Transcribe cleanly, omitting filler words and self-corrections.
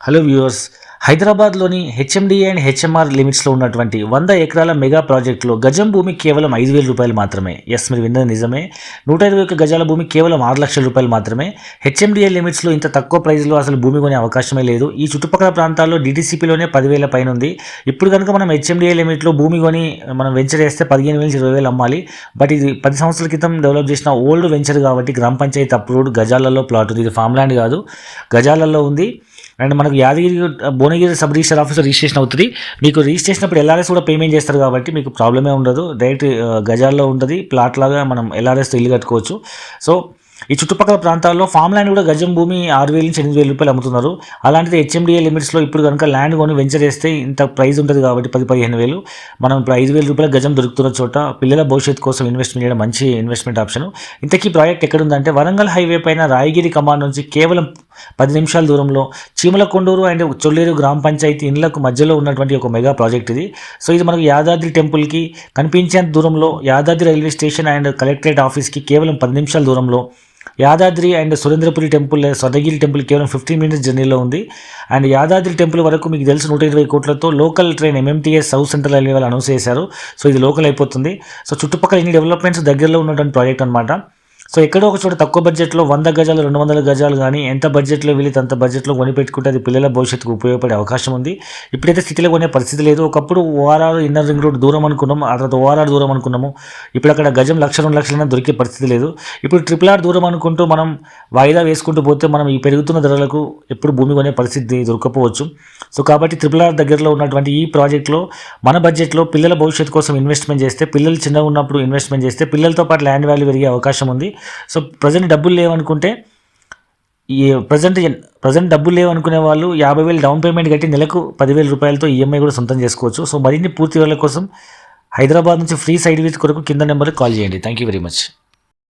Hello viewers, హైదరాబాద్లోని HMDA and HMR లిమిట్స్లో ఉన్నటువంటి 100 ఎకరాల మెగా ప్రాజెక్టులో గజం భూమి కేవలం 5,000 రూపాయలు మాత్రమే. ఎస్, మీరు విన్నది నిజమే. 121 గజాల భూమి కేవలం 6 లక్షల రూపాయలు మాత్రమే. హెచ్ఎండిఏ లిమిట్స్లో ఇంత తక్కువ ప్రైస్లో అసలు భూమి కొనే అవకాశమే లేదు. ఈ చుట్టుపక్కల ప్రాంతాల్లో డిటీసీపీలోనే 10,000 పైన ఉంది. ఇప్పుడు కనుక మనం హెచ్ఎండిఏ లిమిట్లో భూమి కొని మనం వెంచర్ వేస్తే 15,000-20,000 అమ్మాలి. బట్ ఇది 10 సంవత్సరాల క్రితం డెవలప్ చేసిన ఓల్డ్ వెంచర్ కాబట్టి గ్రామ పంచాయతీ అప్రూవ్డ్ గజాలలో ప్లాట్ ఉంది. ఇది ఫామ్ ల్యాండ్ కాదు, గజాలలో ఉంది. అండ్ మనకు యాదగిరి భువనగిరి సబ్ రిజిస్టర్ ఆఫీస్లో రిజిస్ట్రేషన్ అవుతుంది. మీకు రిజిస్ట్రేషన్ అప్పుడు ఎల్ఆర్ఎస్ కూడా పేమెంట్ చేస్తారు కాబట్టి మీకు ప్రాబ్లమే ఉండదు. డైరెక్ట్ గజాల్లో ఉంటుంది, ప్లాట్ లాగా మనం ఎల్ఆర్ఎస్తో ఇల్లు కట్టుకోవచ్చు. సో ఈ చుట్టుపక్కల ప్రాంతాల్లో ఫామ్ ల్యాండ్ కూడా గజం భూమి 6,000 నుంచి 8,000 రూపాయలు అమ్ముతున్నారు. అలాంటిది హెచ్ఎండిఏ లిమిట్స్లో ఇప్పుడు కనుక ల్యాండ్ కొని వెంచర్ చేస్తే ఇంత ప్రైస్ ఉంటుంది కాబట్టి 10,000-15,000 మనం ఇప్పుడు 5,000 రూపాయల గజం దొరుకుతున్న చోట పిల్లల భవిష్యత్తు కోసం ఇన్వెస్ట్మెంట్ చేయడం మంచి ఇన్వెస్ట్మెంట్ ఆప్షన్. ఇంతకీ ప్రాజెక్ట్ ఎక్కడుందంటే వరంగల్ హైవే పైన రాయగిరి కమాండ్ నుంచి కేవలం 10 నిమిషాల దూరంలో చీమలకొండూరు అండ్ చొల్లేరు గ్రామ పంచాయతీ ఇండ్లకు మధ్యలో ఉన్నటువంటి ఒక మెగా ప్రాజెక్ట్ ఇది. సో ఇది మనకు యాదాద్రి టెంపుల్కి కనిపించేంత దూరంలో, Yadadri railway station and collectorate ఆఫీస్కి కేవలం 10 నిమిషాల దూరంలో, Yadadri and Surendrapuri temple, Swarnagiri temple కేవలం 15 మినిట్స్ జర్నీలో ఉంది. అండ్ యాదాద్రి టెంపుల్ వరకు మీకు తెలిసి 120 కోట్లతో local train MMTS south central railway వాళ్ళు అనౌన్స్ చేశారు. సో ఇది లోకల్ అయిపోతుంది. సో చుట్టుపక్కల ఇన్ని డెవలప్మెంట్స్ దగ్గరలో ఉన్నటువంటి ప్రాజెక్ట్ అనమాట. సో ఎక్కడో ఒక చోట తక్కువ బడ్జెట్లో 100 గజాలు 200 గజాలు కానీ ఎంత బడ్జెట్లో వీళ్ళకి అంత బడ్జెట్లో కొని పెట్టుకుంటే అది పిల్లల భవిష్యత్తుకు ఉపయోగపడే అవకాశం ఉంది. ఇప్పుడైతే స్థితిలో కొనే పరిస్థితి లేదు. ఒకప్పుడు ఓఆర్ఆర్ ఇన్నర్ రింగ్ రోడ్ దూరం అనుకున్నాము, ఆ తర్వాత ఓఆర్ఆర్ దూరం అనుకున్నాము. ఇప్పుడు అక్కడ గజం 1,00,000-2 లక్షలైనా దొరికే పరిస్థితి లేదు. ఇప్పుడు RRR దూరం అనుకుంటూ మనం వాయిదా వేసుకుంటూ పోతే మనం ఈ పెరుగుతున్న ధరలకు ఎప్పుడు భూమి కొనే పరిస్థితి దొరకపోవచ్చు. సో కాబట్టి RRR దగ్గరలో ఉన్నటువంటి ఈ ప్రాజెక్ట్లో మన బడ్జెట్లో పిల్లల భవిష్యత్తు కోసం ఇన్వెస్ట్మెంట్ చేస్తే, పిల్లలు చిన్నగా ఉన్నప్పుడు ఇన్వెస్ట్మెంట్ చేస్తే పిల్లలతో పాటు ల్యాండ్ వాల్యూ పెరిగే అవకాశం ఉంది. సో ప్రజెంట్ డబ్బులు లేవనుకుంటే ప్రజెంట్ డబ్బులు లేవనుకునే వాళ్ళు 50,000 డౌన్ పేమెంట్ కట్టి నెలకు 10,000 రూపాయలతో ఈఎంఐ కూడా సొంతం చేసుకోవచ్చు. సో మరిన్ని పూర్తి వివరాల కోసం హైదరాబాద్ నుంచి ఫ్రీ సైట్ విజిట్ కొరకు కింద నెంబర్కి కాల్ చేయండి. Thank you very much.